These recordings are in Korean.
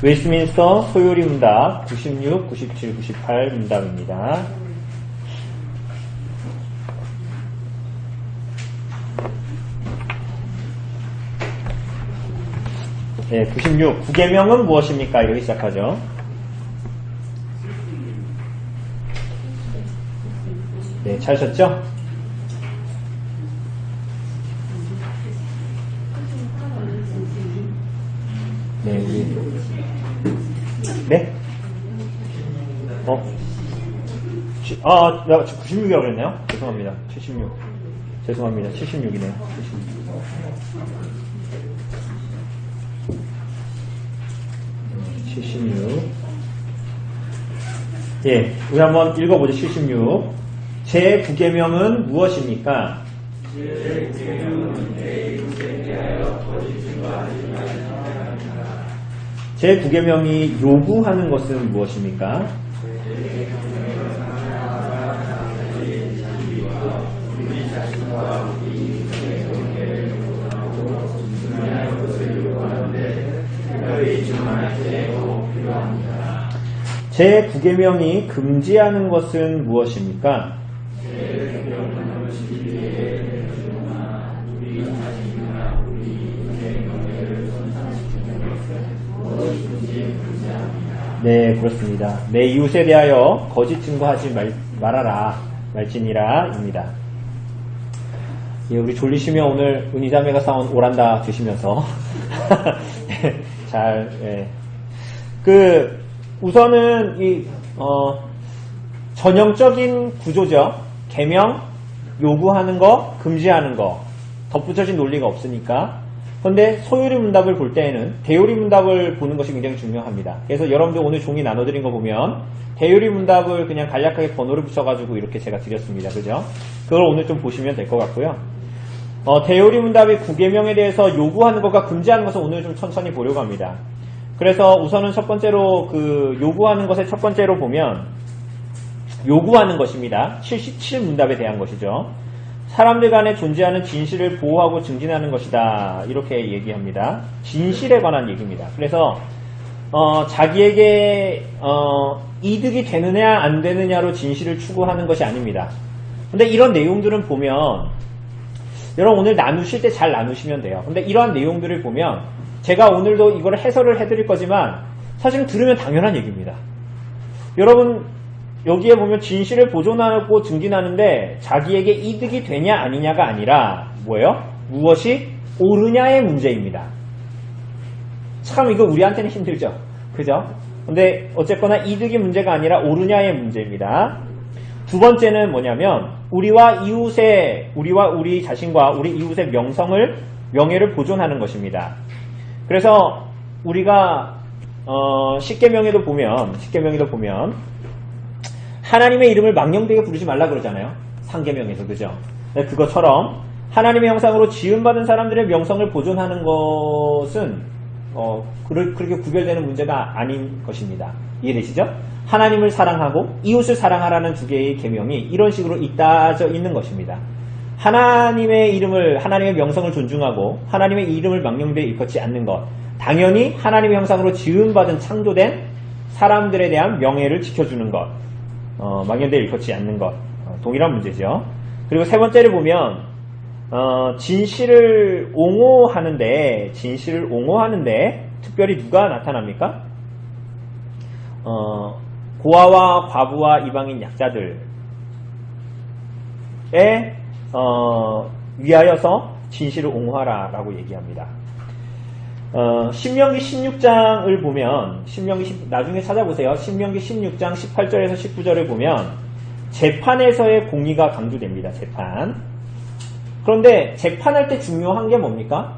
웨스트민스터 소요리 문답 96, 97, 98 문답입니다. 네, 96. 구계명은 무엇입니까? 이렇게 시작하죠. 네, 찾으셨죠? 네, 네? 내가 96이라고 그랬네요? 죄송합니다. 76. 죄송합니다. 76이네요. 76. 예, 우리 한번 읽어보죠. 76. 제9계명은 무엇입니까? 제9계명이 요구하는 것은 무엇입니까? 제9계명이 금지하는 것은 무엇입니까? 네, 그렇습니다. 내 이웃에 대하여 거짓 증거하지 말아라. 말지니라 입니다. 예, 우리 졸리시면 오늘 은희자매가 사온 오란다 드시면서 잘, 예. 우선은 전형적인 구조죠. 계명, 요구하는 거, 금지하는 거. 덧붙여진 논리가 없으니까. 그런데 소요리 문답을 볼 때에는 대요리 문답을 보는 것이 굉장히 중요합니다. 그래서 여러분들 오늘 종이 나눠드린 거 보면 대요리 문답을 그냥 간략하게 번호를 붙여가지고 이렇게 제가 드렸습니다. 그죠? 그걸 오늘 좀 보시면 될 것 같고요. 대요리 문답의 9계명에 대해서 요구하는 것과 금지하는 것을 오늘 좀 천천히 보려고 합니다. 그래서 우선은 첫 번째로 요구하는 것의 첫 번째로 보면 요구하는 것입니다. 77 문답에 대한 것이죠. 사람들 간에 존재하는 진실을 보호하고 증진하는 것이다. 이렇게 얘기합니다. 진실에 관한 얘기입니다. 그래서 자기에게 이득이 되느냐 안 되느냐로 진실을 추구하는 것이 아닙니다. 근데 이런 내용들은 보면 여러분 오늘 나누실 때 잘 나누시면 돼요. 근데 이러한 내용들을 보면 제가 오늘도 이걸 해설을 해드릴 거지만 사실은 들으면 당연한 얘기입니다. 여러분 여기에 보면 진실을 보존하고 증진하는데 자기에게 이득이 되냐 아니냐가 아니라 뭐예요? 무엇이 옳으냐의 문제입니다. 참 이거 우리한테는 힘들죠. 그죠? 근데 어쨌거나 이득이 문제가 아니라 옳으냐의 문제입니다. 두 번째는 뭐냐면 우리와 우리 자신과 우리 이웃의 명예를 보존하는 것입니다. 그래서 우리가 10계명에도 보면 하나님의 이름을 망령되게 부르지 말라 그러잖아요. 상계명에서 그죠? 그것처럼 하나님의 형상으로 지음받은 사람들의 명성을 보존하는 것은 그렇게 구별되는 문제가 아닌 것입니다. 이해되시죠? 하나님을 사랑하고 이웃을 사랑하라는 두 개의 계명이 이런 식으로 잇따져 있는 것입니다. 하나님의 명성을 존중하고 하나님의 이름을 망령되게 일컫지 않는 것. 당연히 하나님의 형상으로 지음받은 창조된 사람들에 대한 명예를 지켜주는 것. 망령되게 일컫지 않는 것. 동일한 문제죠. 그리고 세 번째를 보면 진실을 옹호하는데 특별히 누가 나타납니까? 고아와 과부와 이방인 약자들에 위하여서 진실을 옹호하라 라고 얘기합니다. 신명기 16장을 보면 나중에 찾아보세요. 신명기 16장 18절에서 19절을 보면 재판에서의 공의가 강조됩니다. 재판. 그런데 재판할 때 중요한 게 뭡니까?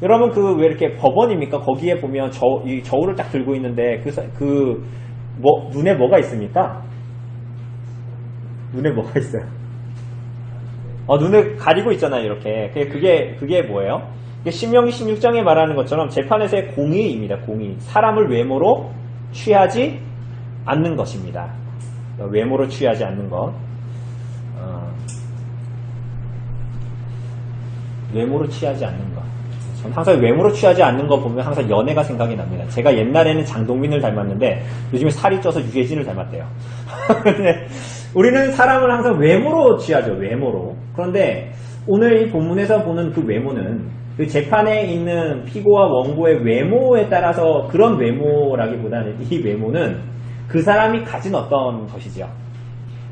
여러분 왜 이렇게 법원입니까? 거기에 보면 이 저울을 딱 들고 있는데 눈에 뭐가 있습니까? 눈에 뭐가 있어요? 눈을 가리고 있잖아요. 이렇게. 그게 뭐예요? 신명기 16장에 말하는 것처럼 재판에서의 공의입니다. 공의. 사람을 외모로 취하지 않는 것입니다. 외모로 취하지 않는 것. 외모로 취하지 않는 것. 전 항상 외모로 취하지 않는 거 보면 항상 연애가 생각이 납니다. 제가 옛날에는 장동민을 닮았는데 요즘에 살이 쪄서 유해진을 닮았대요. 근데 우리는 사람을 항상 외모로 취하죠. 외모로. 그런데 오늘 이 본문에서 보는 그 외모는 그 재판에 있는 피고와 원고의 외모에 따라서 그런 외모라기보다는 이 외모는 그 사람이 가진 어떤 것이죠.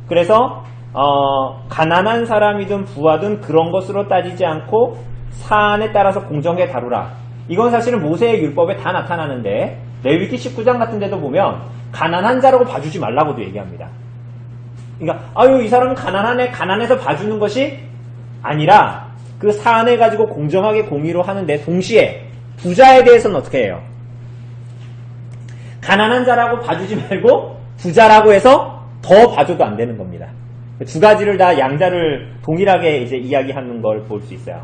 그래서 가난한 사람이든 부하든 그런 것으로 따지지 않고 사안에 따라서 공정하게 다루라. 이건 사실은 모세의 율법에 다 나타나는데 레위기 19장 같은 데도 보면 가난한 자라고 봐주지 말라고도 얘기합니다. 그러니까 이 사람은 가난하네, 가난해서 봐주는 것이 아니라 그 사안을 가지고 공정하게 공의로 하는데 동시에 부자에 대해서는 어떻게 해요? 가난한 자라고 봐주지 말고 부자라고 해서 더 봐줘도 안 되는 겁니다. 두 가지를 다 양자를 동일하게 이제 이야기하는 걸 볼 수 있어요.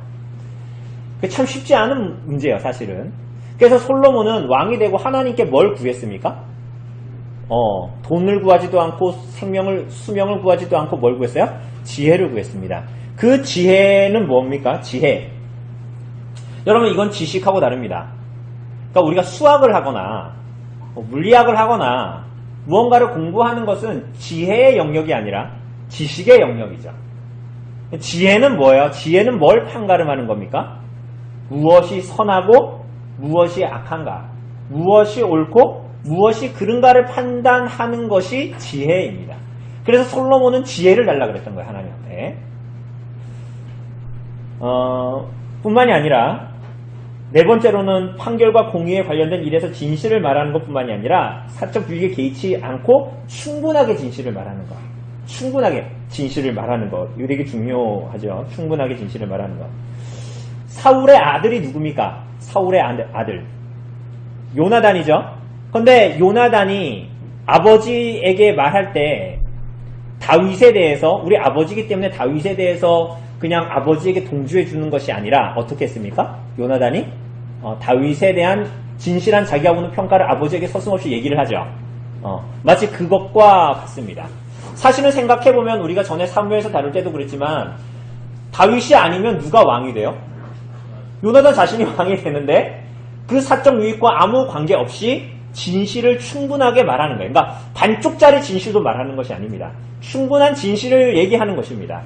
그게 참 쉽지 않은 문제예요, 사실은. 그래서 솔로몬은 왕이 되고 하나님께 뭘 구했습니까? 돈을 구하지도 않고 수명을 구하지도 않고 뭘 구했어요? 지혜를 구했습니다. 그 지혜는 뭡니까? 지혜. 여러분, 이건 지식하고 다릅니다. 그러니까 우리가 수학을 하거나 물리학을 하거나 무언가를 공부하는 것은 지혜의 영역이 아니라 지식의 영역이죠. 지혜는 뭐예요? 지혜는 뭘 판가름하는 겁니까? 무엇이 선하고 무엇이 악한가, 무엇이 옳고 무엇이 그른가를 판단하는 것이 지혜입니다. 그래서 솔로몬은 지혜를 달라 그랬던 거예요, 하나님한테. 뿐만이 아니라 네 번째로는 판결과 공의에 관련된 일에서 진실을 말하는 것뿐만이 아니라 사적 유익에 개의치 않고 충분하게 진실을 말하는 것. 충분하게 진실을 말하는 것. 이거 되게 중요하죠. 충분하게 진실을 말하는 것. 사울의 아들이 누굽니까? 사울의 아들. 요나단이죠. 근데 요나단이 아버지에게 말할 때 다윗에 대해서, 우리 아버지이기 때문에 다윗에 대해서 그냥 아버지에게 동조해 주는 것이 아니라 어떻게 했습니까? 요나단이 다윗에 대한 진실한 자기가 보는 평가를 아버지에게 서슴없이 얘기를 하죠. 마치 그것과 같습니다. 사실은 생각해보면 우리가 전에 사무엘에서 다룰 때도 그랬지만 다윗이 아니면 누가 왕이 돼요? 요나단 자신이 왕이 되는데 그 사적 유익과 아무 관계없이 진실을 충분하게 말하는 거예요. 그러니까 반쪽짜리 진실도 말하는 것이 아닙니다. 충분한 진실을 얘기하는 것입니다.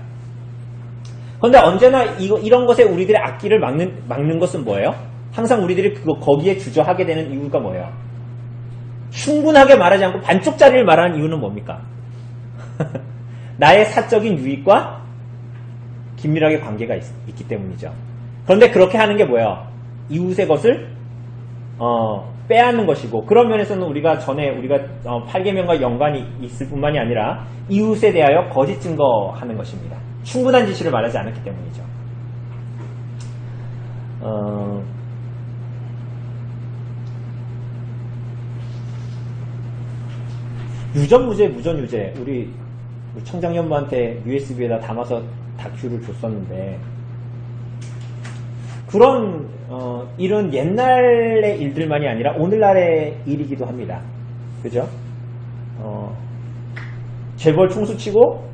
그런데 언제나 이런 것에 우리들의 앞길을 막는 것은 뭐예요? 항상 우리들이 거기에 주저하게 되는 이유가 뭐예요? 충분하게 말하지 않고 반쪽짜리를 말하는 이유는 뭡니까? 나의 사적인 유익과 긴밀하게 관계가 있기 때문이죠. 그런데 그렇게 하는 게 뭐예요? 이웃의 것을 빼앗는 것이고, 그런 면에서는 우리가 8계명과 연관이 있을 뿐만이 아니라 이웃에 대하여 거짓 증거하는 것입니다. 충분한 진실을 말하지 않았기 때문이죠. 유전무죄, 무전유죄. 우리 청장년부한테 USB에다 담아서 다큐를 줬었는데, 그런 일은 옛날의 일들만이 아니라 오늘날의 일이기도 합니다. 그죠? 재벌 총수치고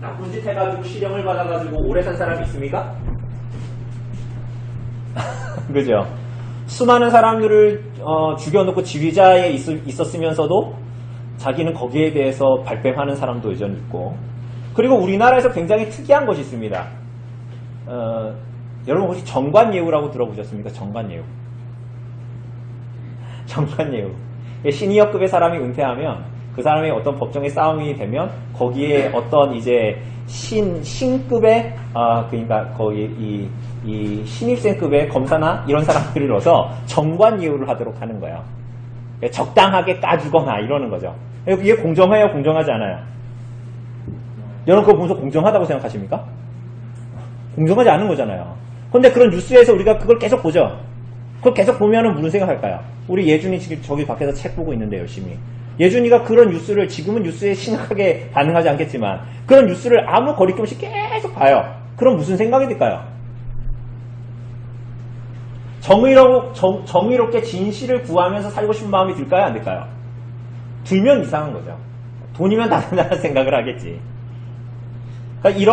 나쁜 짓 해가지고 실형을 받아가지고 오래 산 사람이 있습니까? 그죠? 수많은 사람들을 죽여놓고 지휘자에 있었으면서도 자기는 거기에 대해서 발뺌하는 사람도 여전히 있고, 그리고 우리나라에서 굉장히 특이한 것이 있습니다. 여러분 혹시 정관예우라고 들어보셨습니까? 정관예우. 시니어급의 사람이 은퇴하면 그 사람이 어떤 법정의 싸움이 되면 거기에 어떤 이제 신급의 그러니까 거의 이 신입생급의 검사나 이런 사람들을 넣어서 정관예우를 하도록 하는 거예요. 적당하게 까주거나 이러는 거죠. 이게 공정해요, 공정하지 않아요? 여러분 그거 보면서 공정하다고 생각하십니까? 공정하지 않은 거잖아요. 그런데 그런 뉴스에서 우리가 그걸 계속 보죠. 그걸 계속 보면은 무슨 생각할까요? 우리 예준이 지금 저기 밖에서 책 보고 있는데 열심히. 예준이가 그런 뉴스를 지금은 뉴스에 심각하게 반응하지 않겠지만 그런 뉴스를 아무 거리낌 없이 계속 봐요. 그럼 무슨 생각이 들까요? 정의롭게 진실을 구하면서 살고 싶은 마음이 들까요? 안 들까요? 들면 이상한 거죠. 돈이면 다 된다는 생각을 하겠지. 그러니까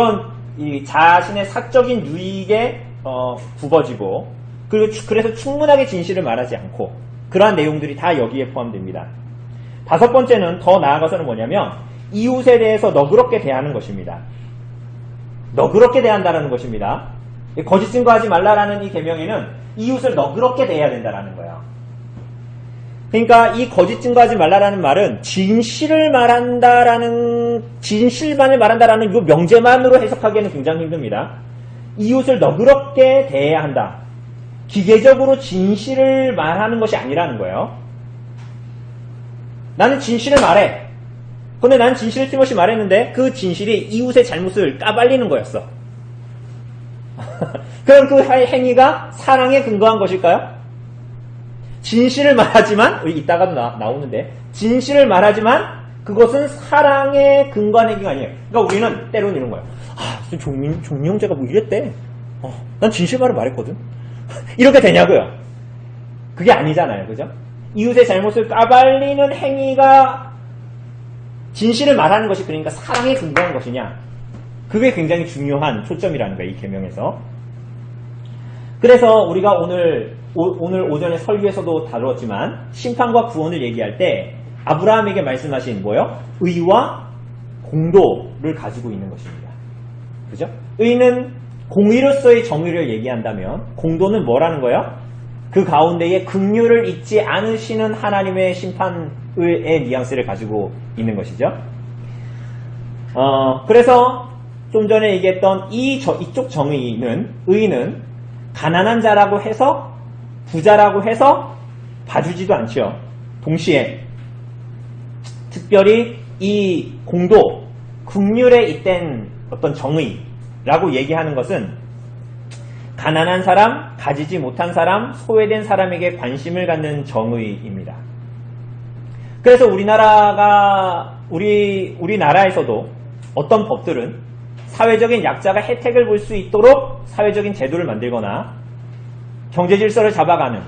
이 자신의 사적인 유익에 굽어지고 그래서 충분하게 진실을 말하지 않고 그러한 내용들이 다 여기에 포함됩니다. 다섯 번째는 더 나아가서는 뭐냐면 이웃에 대해서 너그럽게 대하는 것입니다. 너그럽게 대한다는 것입니다. 거짓 증거하지 말라라는 이 계명에는 이웃을 너그럽게 대해야 된다는 거예요. 그러니까 이 거짓 증거하지 말라라는 말은 진실만을 말한다라는 이 명제만으로 해석하기에는 굉장히 힘듭니다. 이웃을 너그럽게 대해야 한다. 기계적으로 진실을 말하는 것이 아니라는 거예요. 나는 진실을 말해. 근데 나는 진실을 틀림없이 말했는데 그 진실이 이웃의 잘못을 까발리는 거였어. 그럼 그 행위가 사랑에 근거한 것일까요? 진실을 말하지만, 이따가도 나오는데, 진실을 말하지만 그것은 사랑에 근거한 행위가 아니에요. 그러니까 우리는 때로는 이런 거예요. 종민 형제가 뭐 이랬대. 난 진실만을 말했거든. 이렇게 되냐고요. 그게 아니잖아요. 그죠? 이웃의 잘못을 까발리는 행위가 진실을 말하는 것이 그러니까 사랑에 근거한 것이냐. 그게 굉장히 중요한 초점이라는 거예요. 이 계명에서. 그래서 우리가 오늘 오전에 설교에서도 다루었지만 심판과 구원을 얘기할 때 아브라함에게 말씀하신 뭐요? 의와 공도를 가지고 있는 것입니다. 그죠? 의는 공의로서의 정의를 얘기한다면 공도는 뭐라는 거예요? 그 가운데에 긍휼을 잊지 않으시는 하나님의 심판의 뉘앙스를 가지고 있는 것이죠. 그래서 좀 전에 얘기했던 이쪽 의는 가난한 자라고 해서 부자라고 해서 봐주지도 않죠. 동시에 특별히 이 공도, 긍휼에 잇된 어떤 정의라고 얘기하는 것은 가난한 사람, 가지지 못한 사람, 소외된 사람에게 관심을 갖는 정의입니다. 그래서 우리나라에서도 어떤 법들은 사회적인 약자가 혜택을 볼 수 있도록 사회적인 제도를 만들거나 경제 질서를 잡아가는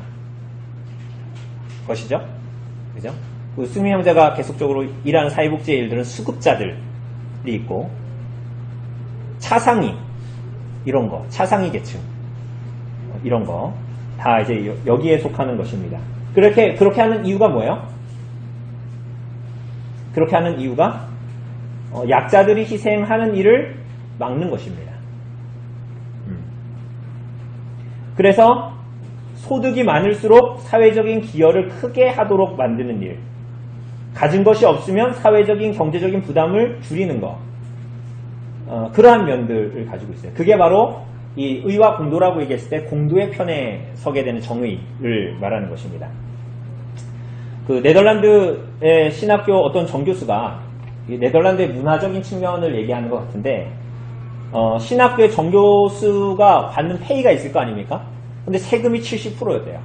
것이죠. 그죠? 그 승민 형제가 계속적으로 일하는 사회복지의 일들은 수급자들이 있고 차상위 이런 거, 차상위 계층 이런 거 다 이제 여기에 속하는 것입니다. 그렇게 하는 이유가 뭐예요? 그렇게 하는 이유가 약자들이 희생하는 일을 막는 것입니다. 그래서 소득이 많을수록 사회적인 기여를 크게 하도록 만드는 일, 가진 것이 없으면 사회적인 경제적인 부담을 줄이는 것, 그러한 면들을 가지고 있어요. 그게 바로 이 의와 공도라고 얘기했을 때 공도의 편에 서게 되는 정의를 말하는 것입니다. 그 네덜란드의 신학교 어떤 정교수가 네덜란드의 문화적인 측면을 얘기하는 것 같은데 신학교의 정교수가 받는 페이가 있을 거 아닙니까? 근데 세금이 70%였대요.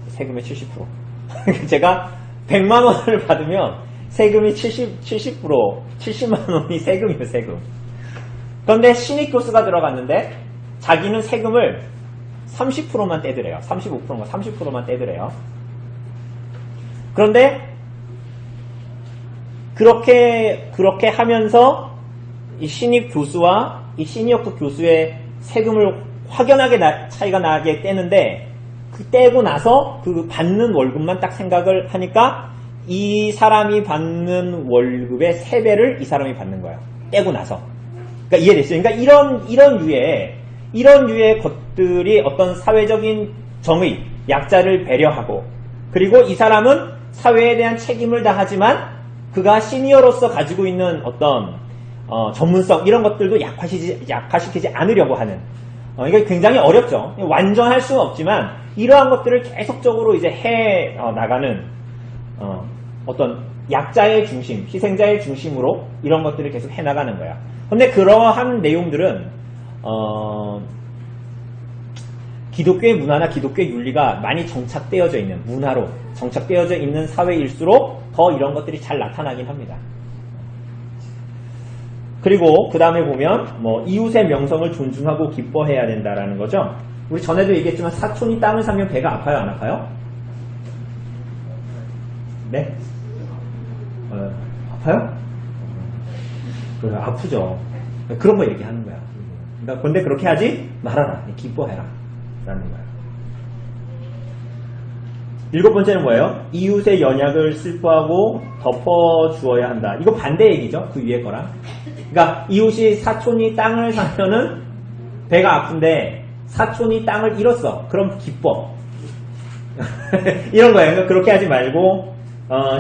세금의 70%. 제가 100만 원을 받으면 세금이 70만 원이 세금이에요, 세금. 그런데 신입 교수가 들어갔는데 자기는 세금을 30%만 떼더래요. 35%가 30%만 떼더래요. 그런데 그렇게 하면서 이 신입 교수와 이 시니어급 교수의 세금을 확연하게 차이가 나게 떼는데 그 떼고 나서 그 받는 월급만 딱 생각을 하니까 이 사람이 받는 월급의 3배를 이 사람이 받는 거예요. 떼고 나서. 그러니까 이해됐어요? 그러니까 이런 유의 것들이 어떤 사회적인 정의, 약자를 배려하고 그리고 이 사람은 사회에 대한 책임을 다하지만 그가 시니어로서 가지고 있는 어떤 전문성 이런 것들도 약화시키지 않으려고 하는 이게 굉장히 어렵죠. 완전할 수는 없지만 이러한 것들을 계속적으로 이제 해 나가는 어떤 약자의 중심, 희생자의 중심으로 이런 것들을 계속 해 나가는 거야. 근데 그러한 내용들은 기독교의 문화나 기독교의 윤리가 많이 정착되어져 있는 문화로 정착되어져 있는 사회일수록 더 이런 것들이 잘 나타나긴 합니다. 그리고 그 다음에 보면 이웃의 명성을 존중하고 기뻐해야 된다라는 거죠. 우리 전에도 얘기했지만 사촌이 땅을 사면 배가 아파요, 안 아파요? 네? 아파요? 아프죠. 그런 거 얘기하는 거야. 근데 그렇게 하지 말아라. 기뻐해라. 라는 거예요. 7번째는 뭐예요? 이웃의 연약을 슬퍼하고 덮어주어야 한다. 이거 반대 얘기죠. 그 위에 거랑. 그러니까 이웃이 사촌이 땅을 사면은 배가 아픈데 사촌이 땅을 잃었어. 그럼 기뻐. 이런 거예요. 그러니까 그렇게 하지 말고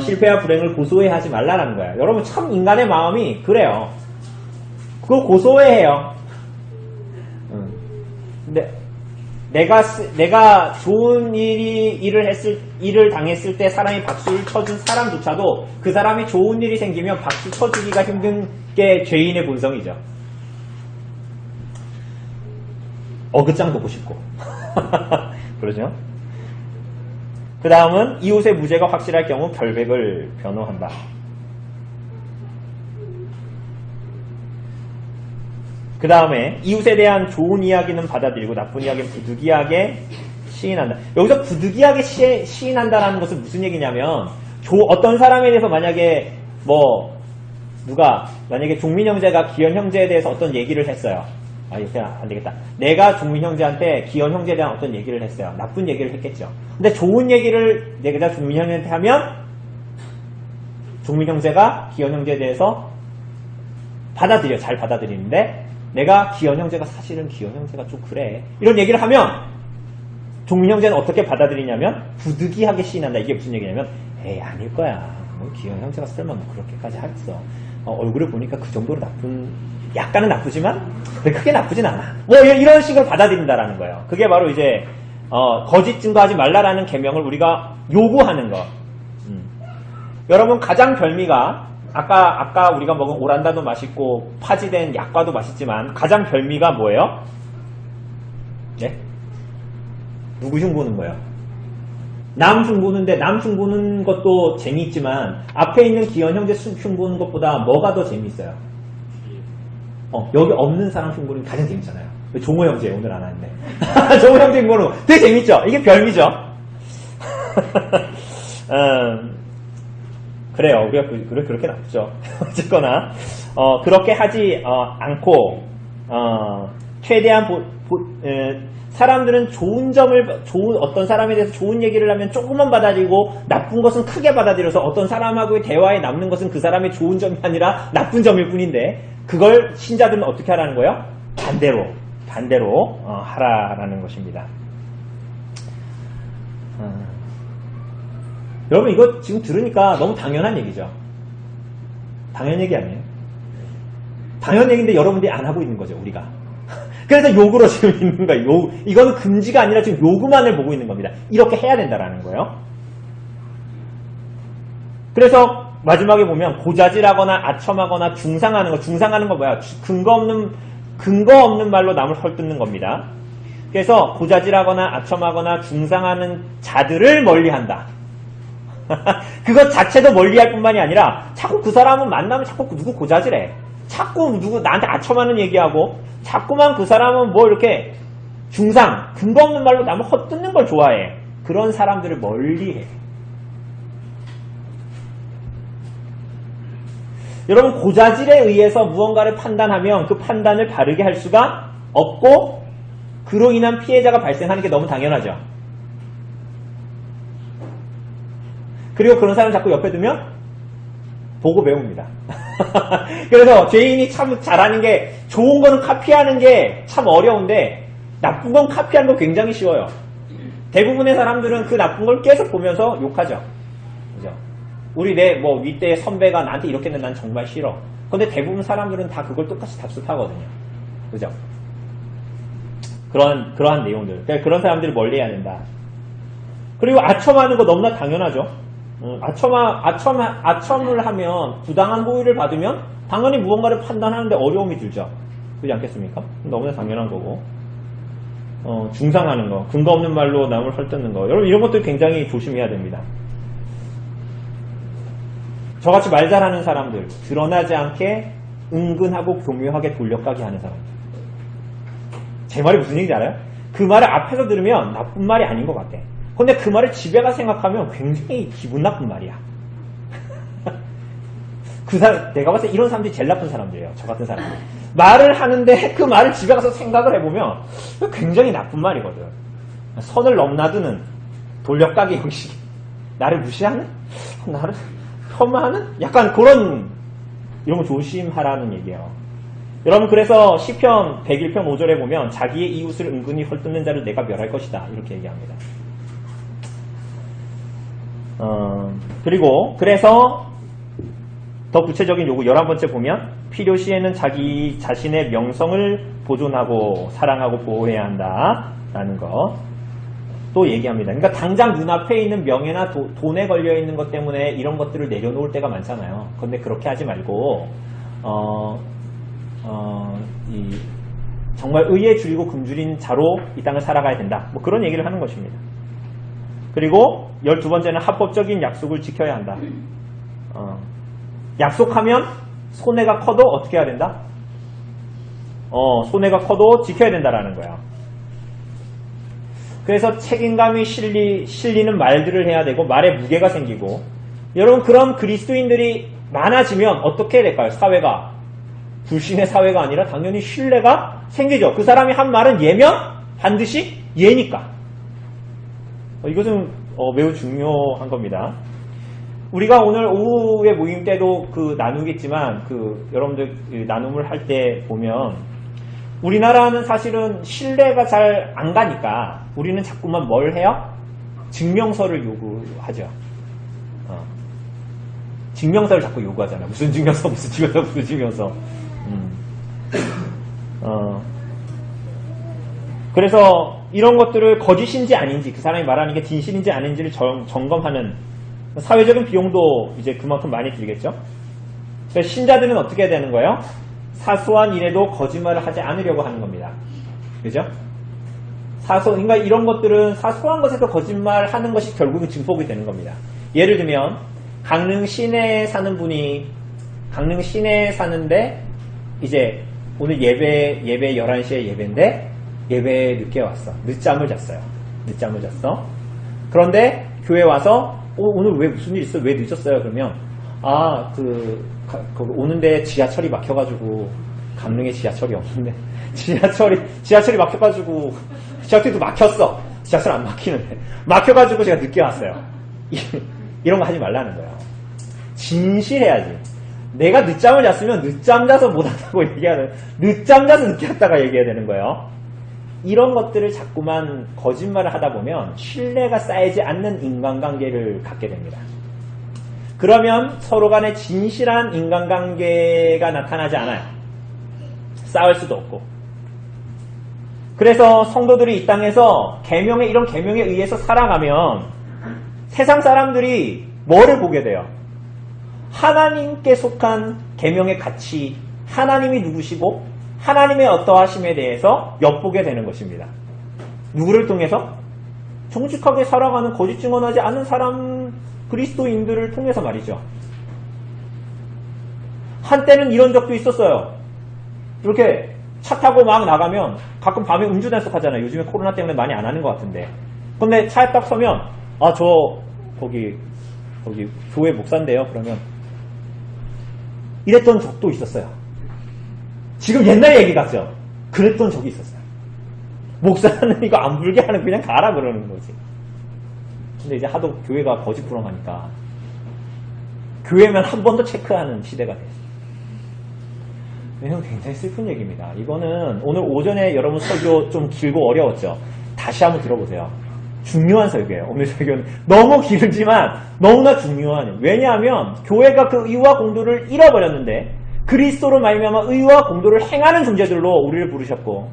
실패와 불행을 고소해하지 말라라는 거예요. 여러분 참 인간의 마음이 그래요. 그걸 고소해해요. 근데 내가 좋은 일을 당했을 때 사람이 박수를 쳐준 사람조차도 그 사람이 좋은 일이 생기면 박수 쳐주기가 힘든 게 죄인의 본성이죠. 어긋장 보고 싶고. 그러죠? 그 다음은 이웃의 무죄가 확실할 경우 결백을 변호한다. 그 다음에 이웃에 대한 좋은 이야기는 받아들이고 나쁜 이야기는 부득이하게 시인한다. 여기서 부득이하게 시인한다라는 것은 무슨 얘기냐면 어떤 사람에 대해서 만약에 만약에 종민 형제가 기현 형제에 대해서 어떤 얘기를 했어요. 이렇게 안 되겠다. 내가 종민 형제한테 기현 형제에 대한 어떤 얘기를 했어요. 나쁜 얘기를 했겠죠. 근데 좋은 얘기를 내가 종민 형제한테 하면 종민 형제가 기현 형제에 대해서 잘 받아들이는데 내가 기현 형제가 사실은 기현 형제가 좀 그래. 이런 얘기를 하면 종민 형제는 어떻게 받아들이냐면 부득이하게 시인한다. 이게 무슨 얘기냐면 아닐 거야. 기현 형제가 설마 그렇게까지 하겠어. 얼굴을 보니까 그 정도로 약간은 나쁘지만 크게 나쁘진 않아. 이런 식으로 받아들인다라는 거예요. 그게 바로 이제 거짓 증거하지 말라라는 계명을 우리가 요구하는 거. 여러분 가장 별미가 아까 우리가 먹은 오란다도 맛있고 파지된 약과도 맛있지만 가장 별미가 뭐예요? 네? 누구 흉보는 거예요? 남 흉보는데 남 흉보는 것도 재미있지만 앞에 있는 기현 형제 흉보는 것보다 뭐가 더 재미있어요? 여기 없는 사람 흉보는 가장 재밌잖아요. 종호 형제 오늘 안 왔는데 종호 형제 흉보는 되게 재밌죠? 이게 별미죠? 그래요. 그렇게 나쁘죠. 어쨌거나, 그렇게 하지, 않고, 최대한, 사람들은 어떤 사람에 대해서 좋은 얘기를 하면 조금만 받아들이고, 나쁜 것은 크게 받아들여서 어떤 사람하고의 대화에 남는 것은 그 사람의 좋은 점이 아니라 나쁜 점일 뿐인데, 그걸 신자들은 어떻게 하라는 거예요? 반대로, 하라라는 것입니다. 여러분 이거 지금 들으니까 너무 당연한 얘기죠. 당연 얘기 아니에요? 당연 얘기인데 여러분들이 안 하고 있는 거죠, 우리가. 그래서 욕으로 지금 있는 거예요. 이거는 금지가 아니라 지금 요구만을 보고 있는 겁니다. 이렇게 해야 된다라는 거예요. 그래서 마지막에 보면 고자질하거나 아첨하거나 중상하는 거 뭐야? 근거 없는 말로 남을 헐뜯는 겁니다. 그래서 고자질하거나 아첨하거나 중상하는 자들을 멀리한다. 그것 자체도 멀리할 뿐만이 아니라 자꾸 그 사람은 만나면 자꾸 누구 고자질해. 자꾸 누구 나한테 아첨하는 얘기하고 자꾸만 그 사람은 이렇게 근거 없는 말로 남을 헛뜯는 걸 좋아해. 그런 사람들을 멀리해. 여러분 고자질에 의해서 무언가를 판단하면 그 판단을 바르게 할 수가 없고 그로 인한 피해자가 발생하는 게 너무 당연하죠. 그리고 그런 사람 자꾸 옆에 두면 보고 배웁니다. 그래서 죄인이 참 잘하는 게 좋은 거는 카피하는 게 참 어려운데 나쁜 건 카피하는 거 굉장히 쉬워요. 대부분의 사람들은 그 나쁜 걸 계속 보면서 욕하죠. 그죠? 우리 윗대 선배가 나한테 이렇게 했는데 난 정말 싫어. 근데 대부분 사람들은 다 그걸 똑같이 답습하거든요. 그죠? 그러한 내용들. 그러니까 그런 사람들을 멀리 해야 된다. 그리고 아첨하는 거 너무나 당연하죠. 아첨을 하면 부당한 호의를 받으면 당연히 무언가를 판단하는데 어려움이 들죠. 그렇지 않겠습니까? 너무나 당연한 거고. 중상하는 거, 근거 없는 말로 남을 헐뜯는 거. 여러분 이런 것들 굉장히 조심해야 됩니다. 저같이 말 잘하는 사람들, 드러나지 않게 은근하고 교묘하게 돌려가게 하는 사람들. 제 말이 무슨 얘기인지 알아요? 그 말을 앞에서 들으면 나쁜 말이 아닌 것 같아. 근데 그 말을 집에 가서 생각하면 굉장히 기분 나쁜 말이야. 내가 봤을 때 이런 사람들이 제일 나쁜 사람들이에요. 저 같은 사람들. 말을 하는데 그 말을 집에 가서 생각을 해보면 굉장히 나쁜 말이거든. 선을 넘나드는 돌려가기 형식. 나를 무시하는? 나를 폄하하는? 약간 그런 이런 거 조심하라는 얘기예요. 여러분 그래서 시편 101편 5절에 보면 자기의 이웃을 은근히 헐뜯는 자를 내가 멸할 것이다 이렇게 얘기합니다. 그리고 그래서 더 구체적인 요구 11번째 보면 필요시에는 자기 자신의 명성을 보존하고 사랑하고 보호해야 한다 라는 거 또 얘기합니다. 그러니까 당장 눈앞에 있는 명예나 돈에 걸려있는 것 때문에 이런 것들을 내려놓을 때가 많잖아요. 그런데 그렇게 하지 말고 정말 의에 줄이고 굶주린 자로 이 땅을 살아가야 된다. 뭐 그런 얘기를 하는 것입니다. 그리고 12번째는 합법적인 약속을 지켜야 한다. 약속하면 손해가 커도 어떻게 해야 된다? 손해가 커도 지켜야 된다라는 거야. 그래서 책임감이 실리는 말들을 해야 되고 말에 무게가 생기고 여러분 그런 그리스도인들이 많아지면 어떻게 될까요? 사회가 불신의 사회가 아니라 당연히 신뢰가 생기죠. 그 사람이 한 말은 예면 반드시 예니까. 이것은 매우 중요한 겁니다. 우리가 오늘 오후의 모임 때도 나누겠지만 여러분들 나눔을 할 때 보면 우리나라는 사실은 신뢰가 잘 안 가니까 우리는 자꾸만 뭘 해요? 증명서를 요구하죠. 증명서를 자꾸 요구하잖아요. 무슨 증명서, 무슨 증명서, 무슨 증명서. 그래서 이런 것들을 거짓인지 아닌지 그 사람이 말하는 게 진실인지 아닌지를 점검하는 사회적인 비용도 이제 그만큼 많이 들겠죠. 그래서 신자들은 어떻게 해야 되는 거예요? 사소한 일에도 거짓말을 하지 않으려고 하는 겁니다. 그죠? 그러니까 이런 것들은 사소한 것에서 거짓말하는 것이 결국은 증폭이 되는 겁니다. 예를 들면 강릉 시내에 사는 분이 강릉 시내에 사는데 이제 오늘 예배 11시에 예배인데 예배에 늦게 왔어. 늦잠을 잤어요. 그런데 교회 와서 오늘 왜 무슨 일 있어? 왜 늦었어요? 그러면 오는데 지하철이 막혀가지고 강릉에 지하철이 없는데 지하철이 막혀가지고 지하철도 막혔어. 지하철 안 막히는데 막혀가지고 제가 늦게 왔어요. 이런 거 하지 말라는 거야. 진실해야지. 내가 늦잠을 잤으면 늦잠 자서 못한다고 얘기하는 늦잠 자서 늦게 왔다가 얘기해야 되는 거예요. 이런 것들을 자꾸만 거짓말을 하다 보면 신뢰가 쌓이지 않는 인간관계를 갖게 됩니다. 그러면 서로 간에 진실한 인간관계가 나타나지 않아요. 싸울 수도 없고. 그래서 성도들이 이 땅에서 이런 계명에 의해서 살아가면 세상 사람들이 뭐를 보게 돼요? 하나님께 속한 계명의 가치, 하나님이 누구시고 하나님의 어떠하심에 대해서 엿보게 되는 것입니다. 누구를 통해서? 정직하게 살아가는 거짓 증언하지 않는 사람 그리스도인들을 통해서 말이죠. 한때는 이런 적도 있었어요. 이렇게 차 타고 막 나가면 가끔 밤에 음주 단속하잖아요. 요즘에 코로나 때문에 많이 안 하는 것 같은데. 근데 차에 딱 서면 저 거기 교회 목사인데요. 그러면 이랬던 적도 있었어요. 지금 옛날 얘기 같죠? 그랬던 적이 있었어요. 목사는 이거 안 불게 하는 그냥 가라 그러는 거지. 근데 이제 하도 교회가 거짓부렁하니까 교회면 한 번 더 체크하는 시대가 됐어요. 이건 굉장히 슬픈 얘기입니다. 이거는 오늘 오전에 여러분 설교 좀 길고 어려웠죠? 다시 한번 들어보세요. 중요한 설교예요. 오늘 설교는 너무 길지만 너무나 중요한. 왜냐하면 교회가 그 의와 공도를 잃어버렸는데 그리스도로 말미암아 의와 공도를 행하는 존재들로 우리를 부르셨고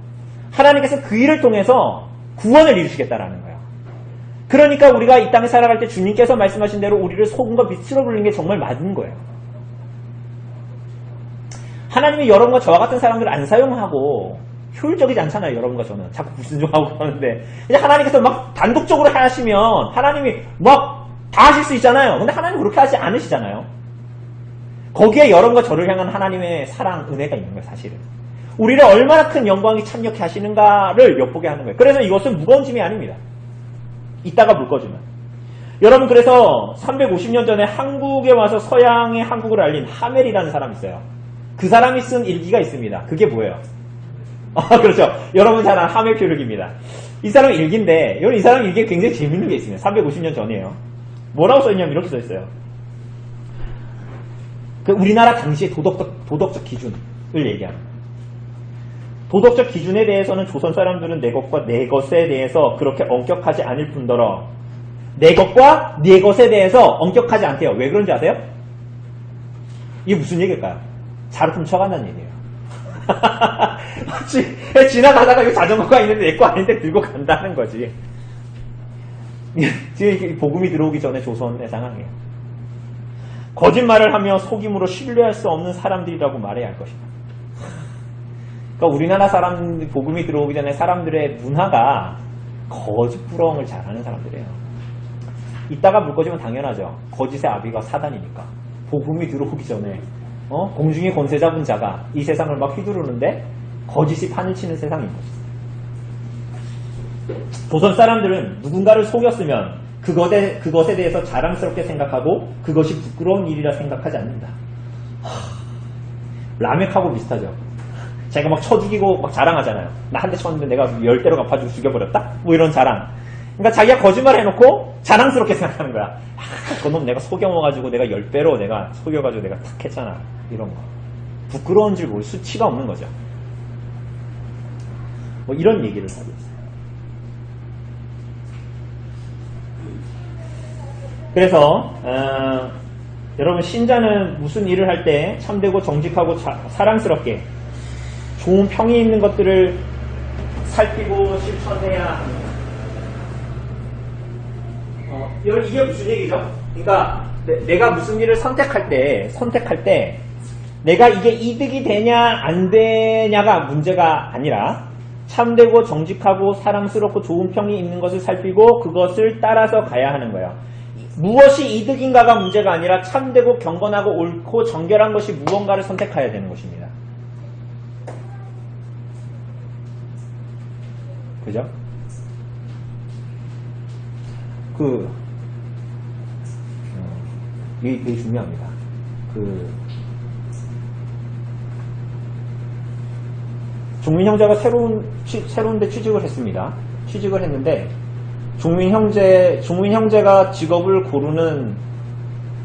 하나님께서 그 일을 통해서 구원을 이루시겠다라는 거예요. 그러니까 우리가 이 땅에 살아갈 때 주님께서 말씀하신 대로 우리를 소금과 빛으로 부르는 게 정말 맞는 거예요. 하나님이 여러분과 저와 같은 사람들을 안 사용하고 효율적이지 않잖아요. 여러분과 저는 자꾸 불순종하고 그러는데 이제 하나님께서 막 단독적으로 하시면 하나님이 막 다 하실 수 있잖아요. 근데 하나님 그렇게 하지 않으시잖아요. 거기에 여러분과 저를 향한 하나님의 사랑, 은혜가 있는 거예요. 사실은. 우리를 얼마나 큰 영광이 참여케 하시는가를 엿보게 하는 거예요. 그래서 이것은 무거운 짐이 아닙니다. 이따가 물 꺼주면. 여러분 그래서 350년 전에 한국에 와서 서양의 한국을 알린 하멜이라는 사람이 있어요. 그 사람이 쓴 일기가 있습니다. 그게 뭐예요? 그렇죠. 여러분 잘 아는 하멜표륵입니다. 이 사람 일기인데, 이 사람 일기에 굉장히 재밌는 게 있습니다. 350년 전이에요. 뭐라고 써있냐면 이렇게 써있어요. 그 우리나라 당시의 도덕적 기준을 얘기하는 거예요. 도덕적 기준에 대해서는 조선 사람들은 내 것과 내 것에 대해서 그렇게 엄격하지 않을 뿐더러 내 것과 네 것에 대해서 엄격하지 않대요. 왜 그런지 아세요? 이게 무슨 얘기일까요? 잘 훔쳐간다는 얘기예요. 지나가다가 이 자전거가 있는데 내 거 아닌데 들고 간다는 거지. 지금 복음이 들어오기 전에 조선의 상황이에요. 거짓말을 하며 속임으로 신뢰할 수 없는 사람들이라고 말해야 할 것이다. 그러니까 우리나라 사람 복음이 들어오기 전에 사람들의 문화가 거짓부렁을 잘하는 사람들이에요. 이따가 물 꺼지면 당연하죠. 거짓의 아비가 사단이니까. 복음이 들어오기 전에 공중의 권세 잡은 자가 이 세상을 막 휘두르는데 거짓이 판을 치는 세상인 거죠. 조선 사람들은 누군가를 속였으면 그것에 대해서 자랑스럽게 생각하고 그것이 부끄러운 일이라 생각하지 않는다. 라멕하고 비슷하죠. 제가 막 쳐 죽이고 막 자랑하잖아요. 나 한 대 쳤는데 내가 10대로 갚아주고 죽여버렸다? 뭐 이런 자랑. 그러니까 자기가 거짓말 해놓고 자랑스럽게 생각하는 거야. 그놈 내가 속여먹어가지고 내가 10배로 내가 속여가지고 내가 탁 했잖아. 이런 거. 부끄러운 줄 모를 수치가 없는 거죠. 뭐 이런 얘기를 하고 있어요. 그래서 여러분 신자는 무슨 일을 할 때 참되고 정직하고 사랑스럽게 좋은 평이 있는 것들을 살피고 실천해야 합니다. 이게 무슨 얘기죠? 그러니까 내가 무슨 일을 선택할 때 내가 이게 이득이 되냐 안 되냐가 문제가 아니라 참되고 정직하고 사랑스럽고 좋은 평이 있는 것을 살피고 그것을 따라서 가야 하는 거예요. 무엇이 이득인가가 문제가 아니라 참되고 경건하고 옳고 정결한 것이 무언가를 선택해야 되는 것입니다. 그죠? 이게 되게 중요합니다. 종민 형제가 새로운 데 취직을 했습니다. 취직을 했는데, 종민 형제가 직업을 고르는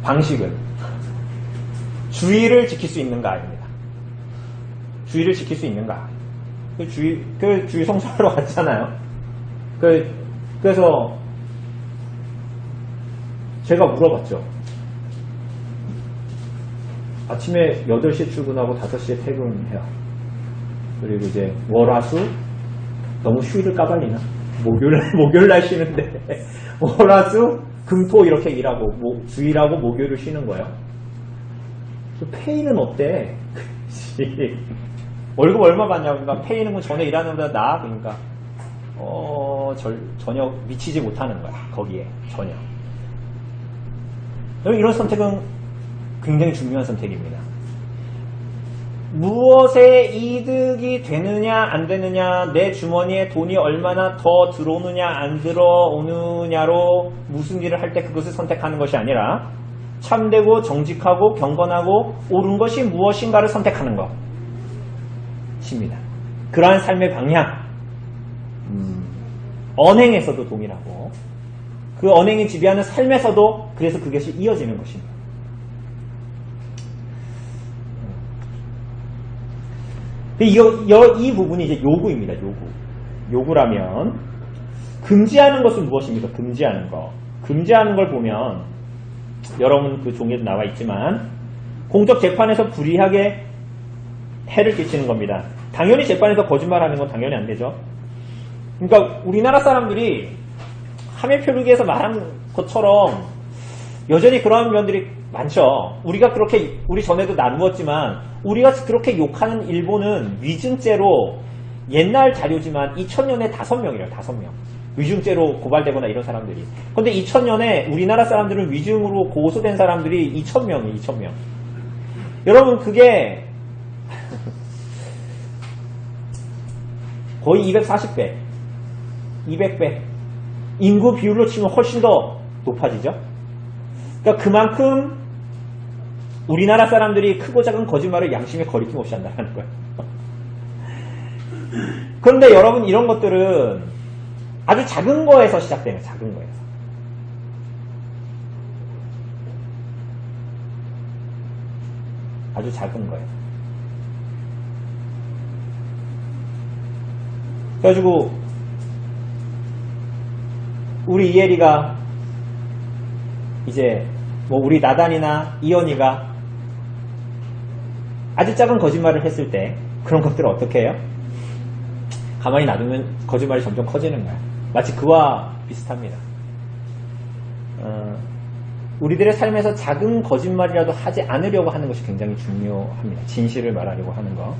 방식은 주의를 지킬 수 있는가 아닙니다. 주의를 지킬 수 있는가. 주의 성수하러 갔잖아요. 그래서 제가 물어봤죠. 아침에 8시에 출근하고 5시에 퇴근해요. 그리고 이제 월화수 너무 휴일을 까발리나? 목요일날 쉬는데 월화수 금토 이렇게 일하고 주일하고 목요일을 쉬는 거예요. 페이는 어때? 월급 얼마 받냐고. 그러니까 페이는 건 전에 일하는 것보다 나아. 그러니까 전혀 미치지 못하는 거야. 거기에 전혀. 이런 선택은 굉장히 중요한 선택입니다. 무엇에 이득이 되느냐 안 되느냐, 내 주머니에 돈이 얼마나 더 들어오느냐 안 들어오느냐로 무슨 일을 할 때 그것을 선택하는 것이 아니라 참되고 정직하고 경건하고 옳은 것이 무엇인가를 선택하는 것입니다. 그러한 삶의 방향, 언행에서도 동일하고 그 언행이 지배하는 삶에서도 그래서 그것이 이어지는 것입니다. 이 부분이 이제 요구입니다. 요구라면 금지하는 것은 무엇입니까? 금지하는 거. 금지하는 걸 보면 여러분 그 종이에도 나와 있지만 공적 재판에서 불이하게 해를 끼치는 겁니다. 당연히 재판에서 거짓말하는 건 당연히 안 되죠. 그러니까 우리나라 사람들이 하멜표르기에서 말한 것처럼 여전히 그런 면들이 많죠. 우리 전에도 나누었지만 우리가 그렇게 욕하는 일본은 위증죄로 옛날 자료지만 2000년에 5명이래요. 5명. 위증죄로 고발되거나 이런 사람들이. 근데 2000년에 우리나라 사람들은 위증으로 고소된 사람들이 2000명이에요. 2000명. 여러분 그게 거의 240배, 200배. 인구 비율로 치면 훨씬 더 높아지죠. 그러니까 그만큼 우리나라 사람들이 크고 작은 거짓말을 양심에 거리낌 없이 한다는 거예요. 그런데 여러분 이런 것들은 아주 작은 거에서 시작되는 작은 거에서. 아주 작은 거예요. 그래가지고 우리 이혜리가 이제 뭐 우리 나단이나 이현이가 아주 작은 거짓말을 했을 때 그런 것들을 어떻게 해요? 가만히 놔두면 거짓말이 점점 커지는 거야. 마치 그와 비슷합니다. 우리들의 삶에서 작은 거짓말이라도 하지 않으려고 하는 것이 굉장히 중요합니다. 진실을 말하려고 하는 거.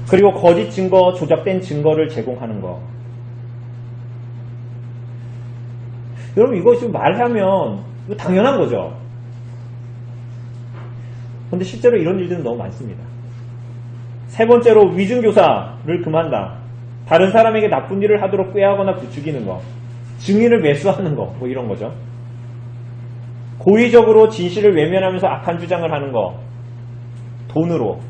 그리고 거짓 증거, 조작된 증거를 제공하는 거. 여러분 이거 지금 말하면 이거 당연한 거죠. 그런데 실제로 이런 일들은 너무 많습니다. 세 번째로 위증교사를 금한다. 다른 사람에게 나쁜 일을 하도록 꾀하거나 부추기는 거. 증인을 매수하는 거. 뭐 이런 거죠. 고의적으로 진실을 외면하면서 악한 주장을 하는 거. 돈으로.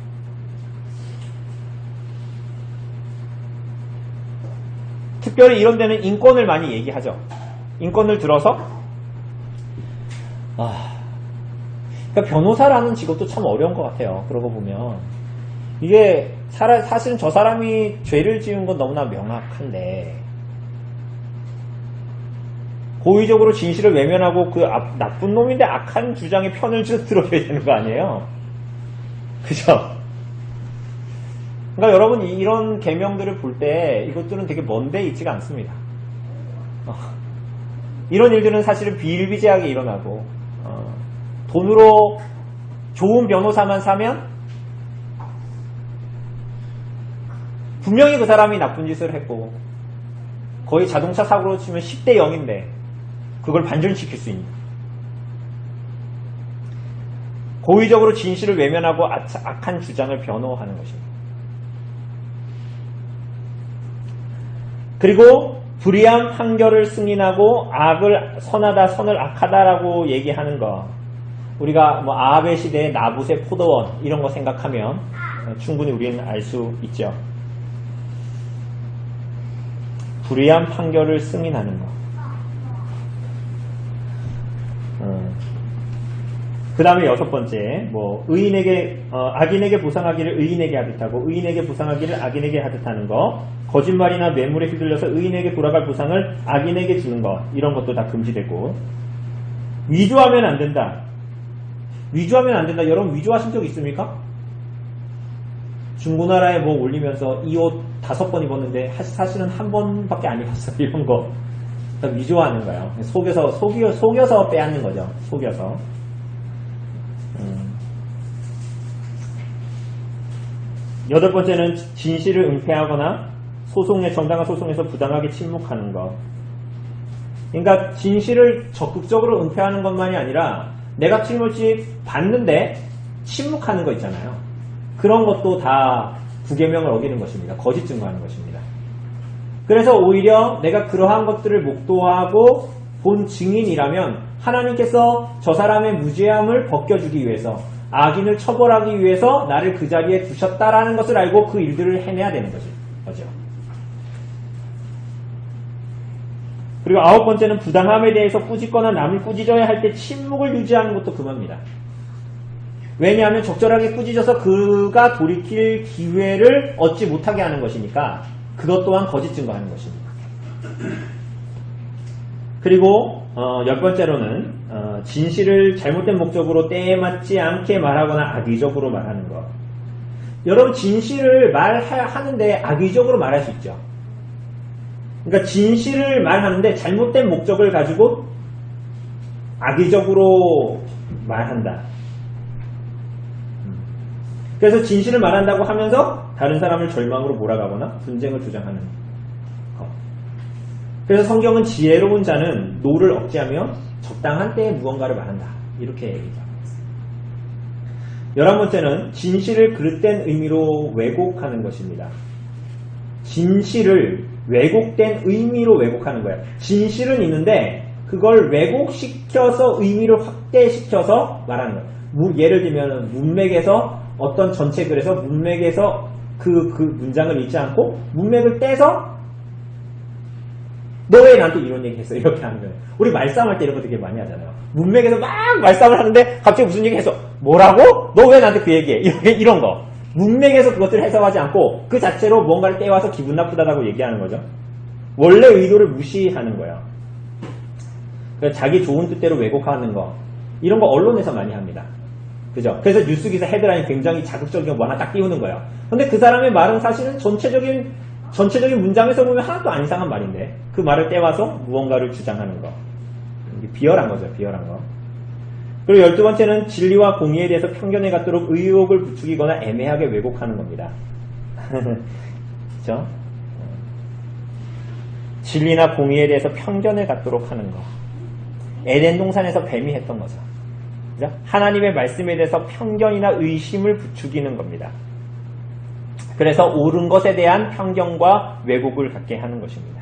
특별히 이런 데는 인권을 많이 얘기하죠. 인권을 들어서 그러니까 변호사라는 직업도 참 어려운 것 같아요. 그러고 보면 이게 사실은 저 사람이 죄를 지은 건 너무나 명확한데 고의적으로 진실을 외면하고 그 나쁜 놈인데 악한 주장에 편을 들어줘야 되는 거 아니에요? 그죠? 그러니까 여러분 이런 계명들을 볼 때 이것들은 되게 먼데 있지가 않습니다. 이런 일들은 사실은 비일비재하게 일어나고 돈으로 좋은 변호사만 사면 분명히 그 사람이 나쁜 짓을 했고 거의 자동차 사고로 치면 10대 0인데 그걸 반전시킬 수 있는 고의적으로 진실을 외면하고 악한 주장을 변호하는 것입니다. 그리고 불의한 판결을 승인하고 악을 선하다, 선을 악하다라고 얘기하는 거. 우리가 뭐 아합의 시대의 나봇의 포도원 이런 거 생각하면 충분히 우리는 알 수 있죠. 불의한 판결을 승인하는 거. 그 다음에 여섯 번째, 뭐 악인에게 보상하기를 의인에게 하듯 하고 의인에게 보상하기를 악인에게 하듯 하는 거. 거짓말이나 뇌물에 휘둘려서 의인에게 돌아갈 보상을 악인에게 주는 것. 이런 것도 다 금지되고. 위조하면 안 된다. 위조하면 안 된다. 여러분 위조하신 적 있습니까? 중고나라에 뭐 올리면서 이 옷 5번 입었는데 사실은 한 번밖에 안 입었어. 이런 거. 다 위조하는 거예요. 속여서 빼앗는 거죠. 속여서. 여덟 번째는 진실을 은폐하거나 정당한 소송에서 부당하게 침묵하는 것. 그러니까 진실을 적극적으로 은폐하는 것만이 아니라 내가 틀림없이 봤는데 침묵하는 거 있잖아요. 그런 것도 다 부계명을 어기는 것입니다. 거짓 증거하는 것입니다. 그래서 오히려 내가 그러한 것들을 목도하고 본 증인이라면 하나님께서 저 사람의 무죄함을 벗겨주기 위해서 악인을 처벌하기 위해서 나를 그 자리에 두셨다라는 것을 알고 그 일들을 해내야 되는 거죠. 그리고 아홉 번째는 부당함에 대해서 꾸짖거나 남을 꾸짖어야 할 때 침묵을 유지하는 것도 금합니다. 왜냐하면 적절하게 꾸짖어서 그가 돌이킬 기회를 얻지 못하게 하는 것이니까 그것 또한 거짓 증거하는 것입니다. 그리고 열 번째로는 진실을 잘못된 목적으로 때에 맞지 않게 말하거나 악의적으로 말하는 것. 여러분 진실을 말하는데 악의적으로 말할 수 있죠. 그러니까 진실을 말하는데 잘못된 목적을 가지고 악의적으로 말한다. 그래서 진실을 말한다고 하면서 다른 사람을 절망으로 몰아가거나 분쟁을 조장하는 것. 그래서 성경은 지혜로운 자는 노를 억제하며 적당한 때에 무언가를 말한다. 이렇게 얘기합니다. 11번째는 진실을 그릇된 의미로 왜곡하는 것입니다. 진실을 왜곡된 의미로 왜곡하는 거예요. 진실은 있는데 그걸 왜곡시켜서 의미를 확대시켜서 말하는 거예요. 예를 들면 문맥에서 어떤 전체 글에서 문맥에서 그 문장을 읽지 않고 문맥을 떼서 너 왜 나한테 이런 얘기 했어? 이렇게 하는 거예요. 우리 말싸움할 때 이런 거 되게 많이 하잖아요. 문맥에서 막 말싸움을 하는데 갑자기 무슨 얘기 했어? 뭐라고? 너 왜 나한테 그 얘기해? 이런 거. 문맥에서 그것들을 해석하지 않고 그 자체로 뭔가를 떼와서 기분 나쁘다고 얘기하는 거죠. 원래 의도를 무시하는 거예요. 자기 좋은 뜻대로 왜곡하는 거. 이런 거 언론에서 많이 합니다. 그죠? 그래서 뉴스 기사 헤드라인 굉장히 자극적인 거 뭐 하나 딱 띄우는 거예요. 근데 그 사람의 말은 사실은 전체적인 문장에서 보면 하나도 안 이상한 말인데 그 말을 떼와서 무언가를 주장하는 거. 이게 비열한 거죠. 비열한 거. 그리고 12번째는 진리와 공의에 대해서 편견에 갖도록 의혹을 부추기거나 애매하게 왜곡하는 겁니다. 그죠? 진리나 공의에 대해서 편견을 갖도록 하는 거. 에덴 동산에서 뱀이 했던 거죠. 그죠? 하나님의 말씀에 대해서 편견이나 의심을 부추기는 겁니다. 그래서 옳은 것에 대한 편견과 왜곡을 갖게 하는 것입니다.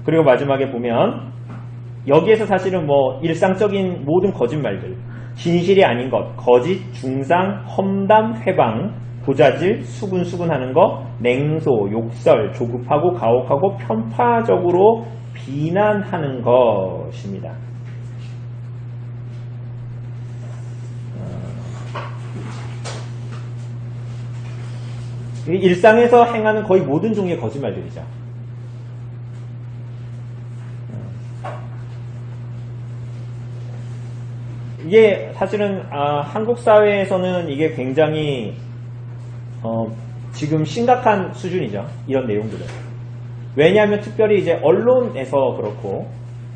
그리고 마지막에 보면 여기에서 사실은 뭐 일상적인 모든 거짓말들, 진실이 아닌 것, 거짓, 중상, 험담, 회방, 부자질, 수군수군하는 거, 냉소, 욕설, 조급하고 가혹하고 편파적으로 비난하는 것입니다. 일상에서 행하는 거의 모든 종류의 거짓말들이죠. 이게 사실은 한국 사회에서는 이게 굉장히 지금 심각한 수준이죠. 이런 내용들은. 왜냐하면 특별히 이제 언론에서 그렇고,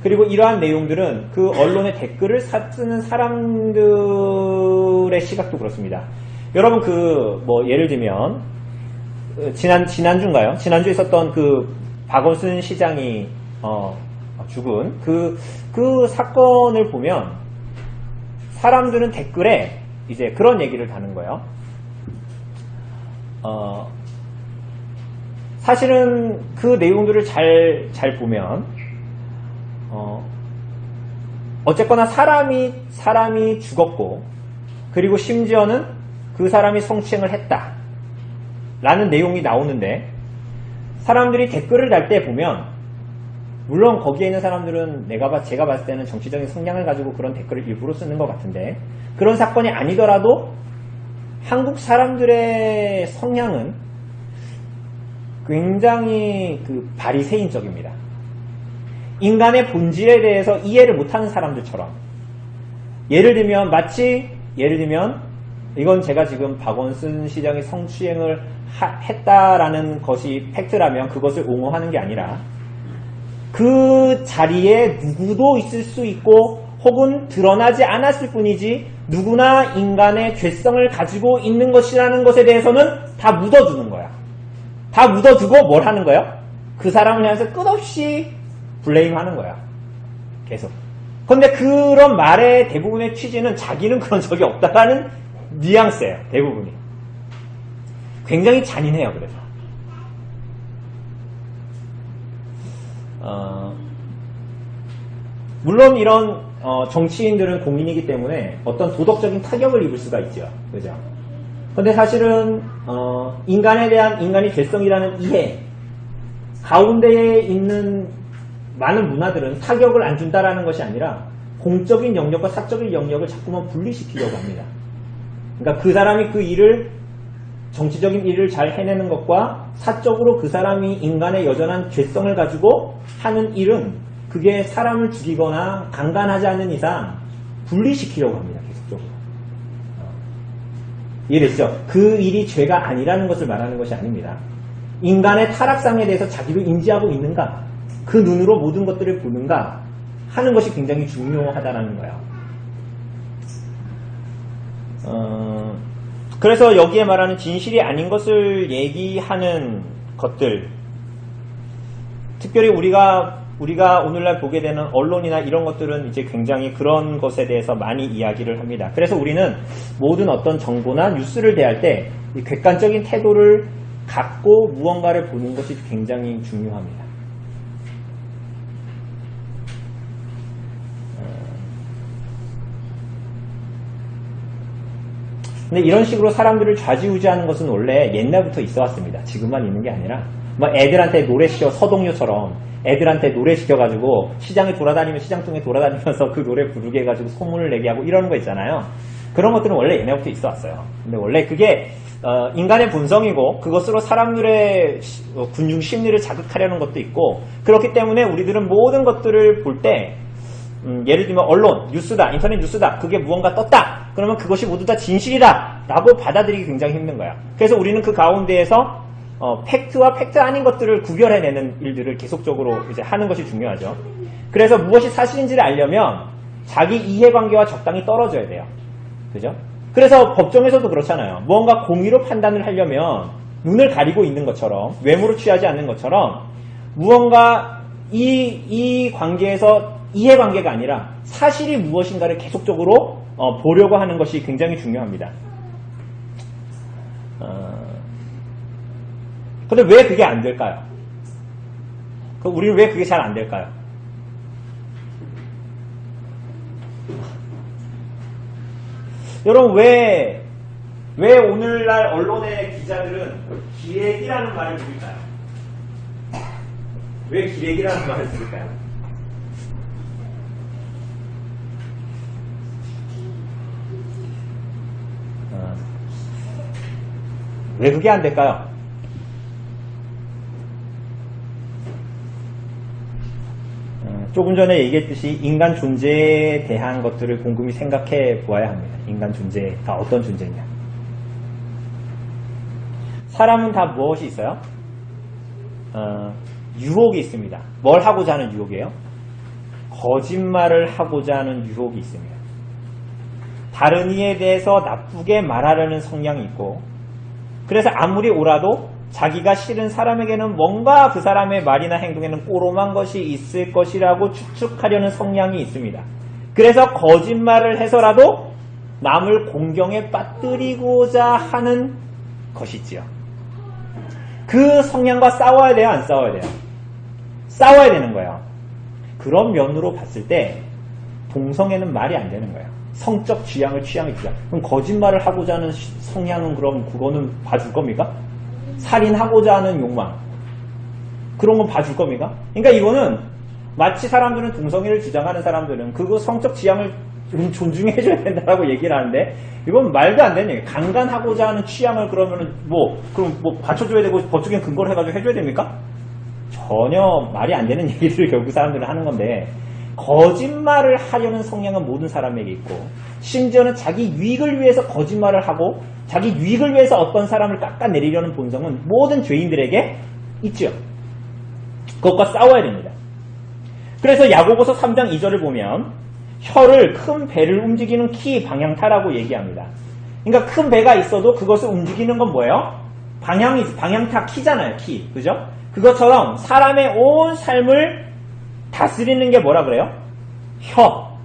그리고 이러한 내용들은 그 언론의 댓글을 쓰는 사람들의 시각도 그렇습니다. 여러분 예를 들면 지난주인가요? 지난주에 있었던 그 박원순 시장이 죽은 그 사건을 보면 사람들은 댓글에 이제 그런 얘기를 다는 거예요. 사실은 그 내용들을 잘 보면 어쨌거나 사람이 죽었고, 그리고 심지어는 그 사람이 성추행을 했다 라는 내용이 나오는데, 사람들이 댓글을 달 때 보면, 물론 거기에 있는 사람들은 제가 봤을 때는 정치적인 성향을 가지고 그런 댓글을 일부러 쓰는 것 같은데, 그런 사건이 아니더라도 한국 사람들의 성향은 굉장히 바리새인적입니다. 인간의 본질에 대해서 이해를 못하는 사람들처럼, 예를 들면 이건 제가 지금 박원순 시장이 성추행을 했다라는 것이 팩트라면 그것을 옹호하는 게 아니라, 그 자리에 누구도 있을 수 있고 혹은 드러나지 않았을 뿐이지 누구나 인간의 죄성을 가지고 있는 것이라는 것에 대해서는 다 묻어두는 거야. 다 묻어두고 뭘 하는 거야? 그 사람을 향해서 끝없이 블레임하는 거야. 계속. 그런데 그런 말의 대부분의 취지는 자기는 그런 적이 없다라는 뉘앙스예요. 대부분이. 굉장히 잔인해요. 그래서. 물론 이런 정치인들은 공인이기 때문에 어떤 도덕적인 타격을 입을 수가 있죠. 그죠? 근데 사실은 인간에 대한 인간의 죄성이라는 이해 가운데에 있는 많은 문화들은 타격을 안 준다라는 것이 아니라 공적인 영역과 사적인 영역을 자꾸만 분리시키려고 합니다. 그러니까 그 사람이 정치적인 일을 잘 해내는 것과 사적으로 그 사람이 인간의 여전한 죄성을 가지고 하는 일은 그게 사람을 죽이거나 강간하지 않는 이상 분리시키려고 합니다. 계속적으로. 이해됐죠? 그 일이 죄가 아니라는 것을 말하는 것이 아닙니다. 인간의 타락상에 대해서 자기도 인지하고 있는가, 그 눈으로 모든 것들을 보는가 하는 것이 굉장히 중요하다는 거예요. 그래서 여기에 말하는 진실이 아닌 것을 얘기하는 것들, 특별히 우리가 오늘날 보게 되는 언론이나 이런 것들은 이제 굉장히 그런 것에 대해서 많이 이야기를 합니다. 그래서 우리는 모든 어떤 정보나 뉴스를 대할 때 이 객관적인 태도를 갖고 무언가를 보는 것이 굉장히 중요합니다. 근데 이런 식으로 사람들을 좌지우지하는 것은 원래 옛날부터 있어 왔습니다. 지금만 있는 게 아니라 뭐 애들한테 노래시켜 서동요처럼 애들한테 노래시켜가지고 시장에 돌아다니면 시장통에 돌아다니면서 그 노래 부르게 해가지고 소문을 내게 하고 이러는 거 있잖아요. 그런 것들은 원래 옛날부터 있어 왔어요. 근데 원래 그게 인간의 본성이고 그것으로 사람들의 군중 심리를 자극하려는 것도 있고 그렇기 때문에 우리들은 모든 것들을 볼 때 예를 들면 언론, 뉴스다, 인터넷 뉴스다 그게 무언가 떴다 그러면 그것이 모두 다 진실이다 라고 받아들이기 굉장히 힘든 거야. 그래서 우리는 그 가운데에서 팩트와 팩트 아닌 것들을 구별해내는 일들을 계속적으로 이제 하는 것이 중요하죠. 그래서 무엇이 사실인지를 알려면 자기 이해관계와 적당히 떨어져야 돼요. 그죠? 그래서 법정에서도 그렇잖아요. 무언가 공의로 판단을 하려면 눈을 가리고 있는 것처럼 외모를 취하지 않는 것처럼 무언가 이 관계에서 이해관계가 아니라 사실이 무엇인가를 계속적으로 보려고 하는 것이 굉장히 중요합니다. 근데 왜 그게 안 될까요? 우리는 왜 그게 잘 안 될까요? 여러분 왜 오늘날 언론의 기자들은 기레기라는 말을 들을까요? 왜 기레기라는 말을 들을까요? 왜 그게 안 될까요? 조금 전에 얘기했듯이 인간 존재에 대한 것들을 곰곰이 생각해 보아야 합니다. 인간 존재가 어떤 존재냐. 사람은 다 무엇이 있어요? 유혹이 있습니다. 뭘 하고자 하는 유혹이에요? 거짓말을 하고자 하는 유혹이 있습니다. 다른 이에 대해서 나쁘게 말하려는 성향이 있고 그래서 아무리 옳아도 자기가 싫은 사람에게는 뭔가 그 사람의 말이나 행동에는 꼬롬한 것이 있을 것이라고 추측하려는 성향이 있습니다. 그래서 거짓말을 해서라도 남을 공경에 빠뜨리고자 하는 것이지요. 그 성향과 싸워야 돼요? 안 싸워야 돼요? 싸워야 되는 거예요. 그런 면으로 봤을 때 동성애는 말이 안 되는 거예요. 성적 취향을 취향이죠. 그럼 거짓말을 하고자 하는 성향은 그럼 그거는 봐줄 겁니까? 살인하고자 하는 욕망 그런 건 봐줄 겁니까? 그러니까 이거는 마치 사람들은 동성애를 주장하는 사람들은 그거 성적 지향을 좀 존중해줘야 된다라고 얘기를 하는데 이건 말도 안 되는 얘기예요. 강간하고자 하는 취향을 그러면은 그럼 받쳐줘야 되고 법적인 근거를 해가지고 해줘야 됩니까? 전혀 말이 안 되는 얘기들을 결국 사람들은 하는 건데 거짓말을 하려는 성향은 모든 사람에게 있고 심지어는 자기 유익을 위해서 거짓말을 하고 자기 유익을 위해서 어떤 사람을 깎아내리려는 본성은 모든 죄인들에게 있죠. 그것과 싸워야 됩니다. 그래서 야고보서 3장 2절을 보면 혀를 큰 배를 움직이는 키 방향타라고 얘기합니다. 그러니까 큰 배가 있어도 그것을 움직이는 건 뭐예요? 방향타 키잖아요. 키. 그죠? 그것처럼 사람의 온 삶을 다스리는 게 뭐라 그래요? 혀.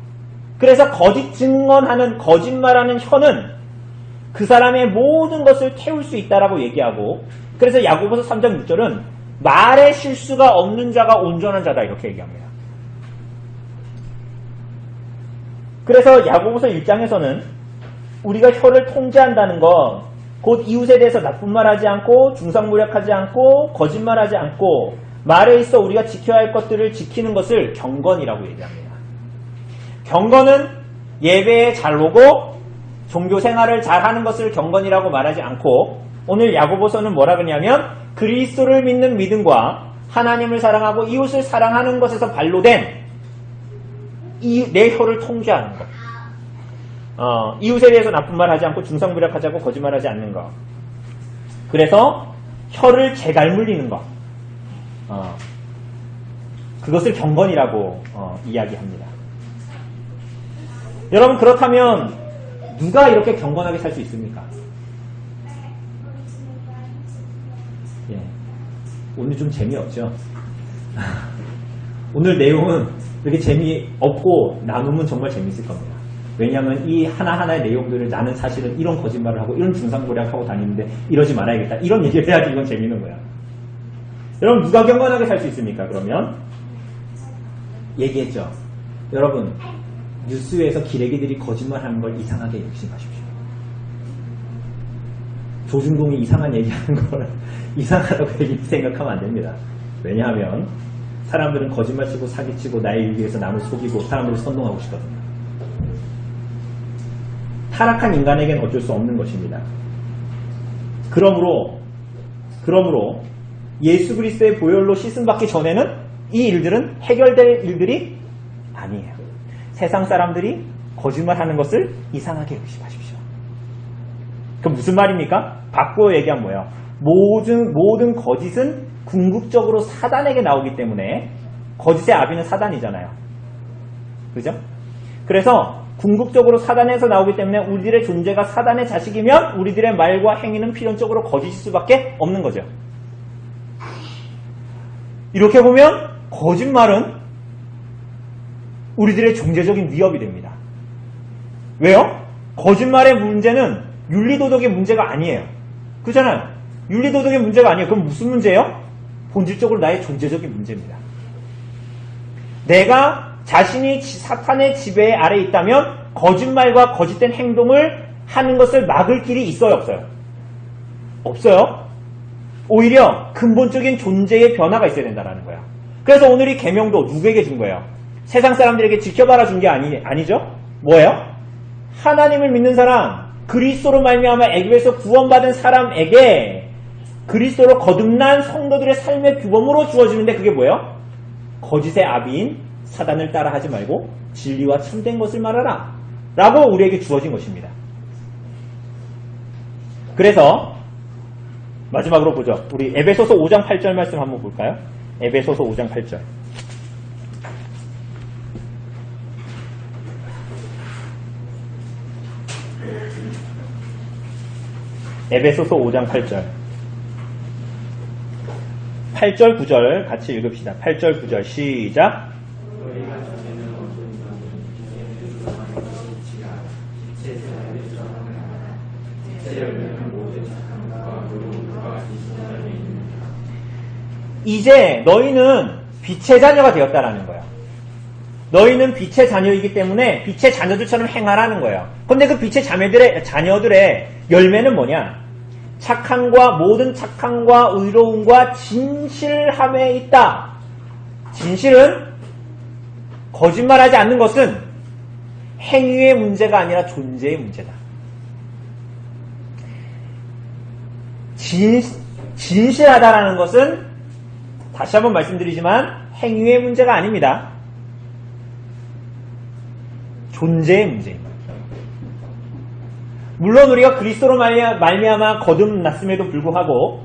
그래서 거짓 증언하는 거짓말하는 혀는 그 사람의 모든 것을 태울 수 있다라고 얘기하고 그래서 야고보서 3장 6절은 말에 실수가 없는 자가 온전한 자다 이렇게 얘기합니다. 그래서 야고보서 1장에서는 우리가 혀를 통제한다는 건 곧 이웃에 대해서 나쁜 말하지 않고 중상무략하지 않고 거짓말하지 않고 말에 있어 우리가 지켜야 할 것들을 지키는 것을 경건이라고 얘기합니다. 경건은 예배에 잘 오고 종교 생활을 잘하는 것을 경건이라고 말하지 않고 오늘 야고보서는 뭐라 그러냐면 그리스도를 믿는 믿음과 하나님을 사랑하고 이웃을 사랑하는 것에서 발로된 내 혀를 통제하는 것. 이웃에 대해서 나쁜 말 하지 않고 중상무략하지 않고 거짓말하지 않는 것. 그래서 혀를 제갈 물리는 것. 그것을 경건이라고 이야기합니다. 여러분 그렇다면 누가 이렇게 경건하게 살 수 있습니까? 예. 오늘 좀 재미없죠? 오늘 내용은 이렇게 재미없고 나누면 정말 재밌을 겁니다. 왜냐하면 이 하나하나의 내용들을 나는 사실은 이런 거짓말을 하고 이런 중상고략하고 다니는데 이러지 말아야겠다. 이런 얘기를 해야지 이건 재밌는 거야. 여러분 누가 경건하게 살 수 있습니까? 그러면 얘기했죠. 여러분 뉴스에서 기레기들이 거짓말하는 걸 이상하게 욕심하십시오. 조중동이 이상한 얘기하는 걸 이상하다고 생각하면 안 됩니다. 왜냐하면 사람들은 거짓말치고 사기치고 나의 이익 위해서 남을 속이고 사람들을 선동하고 싶거든요. 타락한 인간에겐 어쩔 수 없는 것입니다. 그러므로 예수 그리스도의 보혈로 씻음받기 전에는 이 일들은 해결될 일들이 아니에요. 세상 사람들이 거짓말하는 것을 이상하게 의심하십시오. 그럼 무슨 말입니까? 바꾸어 얘기하면 뭐예요? 모든 거짓은 궁극적으로 사단에게 나오기 때문에 거짓의 아비는 사단이잖아요. 그죠? 그래서 궁극적으로 사단에서 나오기 때문에 우리들의 존재가 사단의 자식이면 우리들의 말과 행위는 필연적으로 거짓일 수밖에 없는 거죠. 이렇게 보면 거짓말은 우리들의 존재적인 위협이 됩니다. 왜요? 거짓말의 문제는 윤리도덕의 문제가 아니에요. 그렇잖아요. 윤리도덕의 문제가 아니에요. 그럼 무슨 문제예요? 본질적으로 나의 존재적인 문제입니다. 내가 자신이 사탄의 지배 아래 있다면 거짓말과 거짓된 행동을 하는 것을 막을 길이 있어요, 없어요? 없어요. 오히려 근본적인 존재의 변화가 있어야 된다는 거야. 그래서 오늘 이 계명도 누구에게 준 거예요? 세상 사람들에게 지켜봐라 준 게 아니죠? 뭐예요? 하나님을 믿는 사람, 그리스도로 말미암아 애굽에서 구원받은 사람에게 그리스도로 거듭난 성도들의 삶의 규범으로 주어지는데 그게 뭐예요? 거짓의 아비인 사단을 따라하지 말고 진리와 참된 것을 말하라 라고 우리에게 주어진 것입니다. 그래서 마지막으로 보죠. 우리 에베소서 5장 8절 말씀 한번 볼까요? 에베소서 5장 8절. 에베소서 5장 8절. 8절 9절 같이 읽읍시다. 8절 9절 시작. 이제 너희는 빛의 자녀가 되었다라는 거예요. 너희는 빛의 자녀이기 때문에 빛의 자녀들처럼 행하라는 거예요. 그런데 그 빛의 자녀들의 열매는 뭐냐? 착함과 모든 착함과 의로움과 진실함에 있다. 진실은 거짓말하지 않는 것은 행위의 문제가 아니라 존재의 문제다. 진실하다라는 것은 다시 한번 말씀드리지만 행위의 문제가 아닙니다. 존재의 문제입니다. 물론 우리가 그리스도로 말미암아 거듭났음에도 불구하고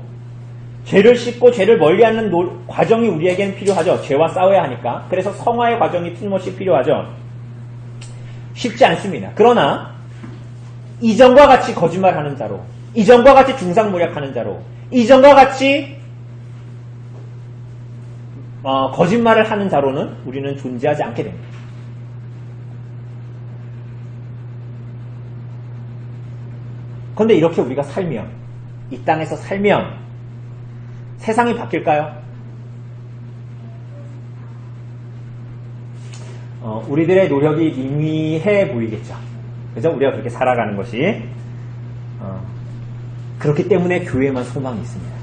죄를 씻고 죄를 멀리하는 과정이 우리에게는 필요하죠. 죄와 싸워야 하니까. 그래서 성화의 과정이 틀림없이 필요하죠. 쉽지 않습니다. 그러나 이전과 같이 거짓말하는 자로, 이전과 같이 중상모략하는 자로, 이전과 같이 거짓말을 하는 자로는 우리는 존재하지 않게 됩니다. 그런데 이렇게 우리가 살면, 이 땅에서 살면 세상이 바뀔까요? 우리들의 노력이 밍미해 보이겠죠. 그죠? 우리가 그렇게 살아가는 것이. 그렇기 때문에 교회에만 소망이 있습니다.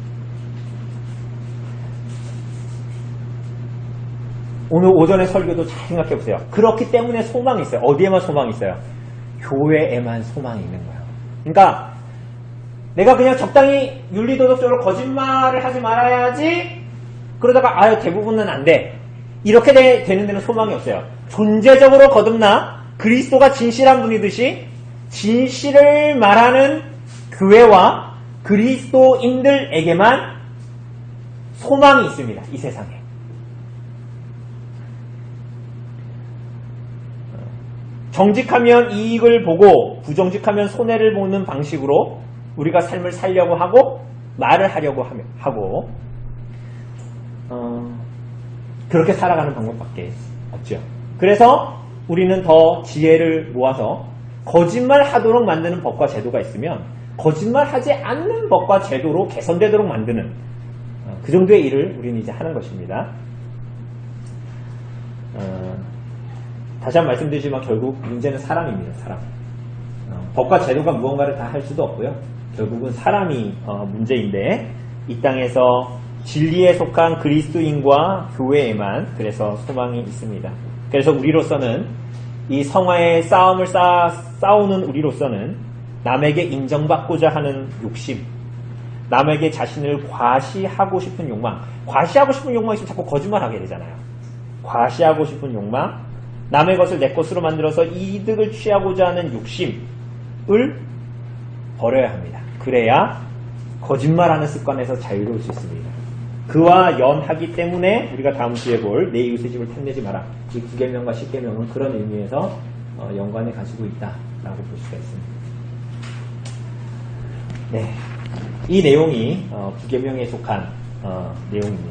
오늘 오전의 설교도 잘 생각해 보세요. 그렇기 때문에 소망이 있어요. 어디에만 소망이 있어요? 교회에만 소망이 있는 거예요. 그러니까 내가 그냥 적당히 윤리도덕적으로 거짓말을 하지 말아야지 그러다가 대부분은 안 돼. 이렇게 되는 데는 소망이 없어요. 존재적으로 거듭나 그리스도가 진실한 분이듯이 진실을 말하는 교회와 그리스도인들에게만 소망이 있습니다. 이 세상에. 정직하면 이익을 보고 부정직하면 손해를 보는 방식으로 우리가 삶을 살려고 하고 말을 하려고 하고 그렇게 살아가는 방법밖에 없죠. 그래서 우리는 더 지혜를 모아서 거짓말하도록 만드는 법과 제도가 있으면 거짓말하지 않는 법과 제도로 개선되도록 만드는 그 정도의 일을 우리는 이제 하는 것입니다. 다시 한번 말씀드리지만 결국 문제는 사람입니다. 사람. 법과 제도가 무언가를 다 할 수도 없고요. 결국은 사람이 문제인데 이 땅에서 진리에 속한 그리스도인과 교회에만 그래서 소망이 있습니다. 그래서 우리로서는 이 성화의 싸움을 싸우는 우리로서는 남에게 인정받고자 하는 욕심, 남에게 자신을 과시하고 싶은 욕망, 과시하고 싶은 욕망이 있으면 자꾸 거짓말하게 되잖아요. 과시하고 싶은 욕망, 남의 것을 내 것으로 만들어서 이득을 취하고자 하는 욕심을 버려야 합니다. 그래야 거짓말하는 습관에서 자유로울 수 있습니다. 그와 연하기 때문에 우리가 다음 주에 볼 내 이웃의 집을 탐내지 마라. 이 9계명과 10계명은 그런 의미에서 연관을 가지고 있다라고 볼 수가 있습니다. 네, 이 내용이 9계명에 속한 내용입니다.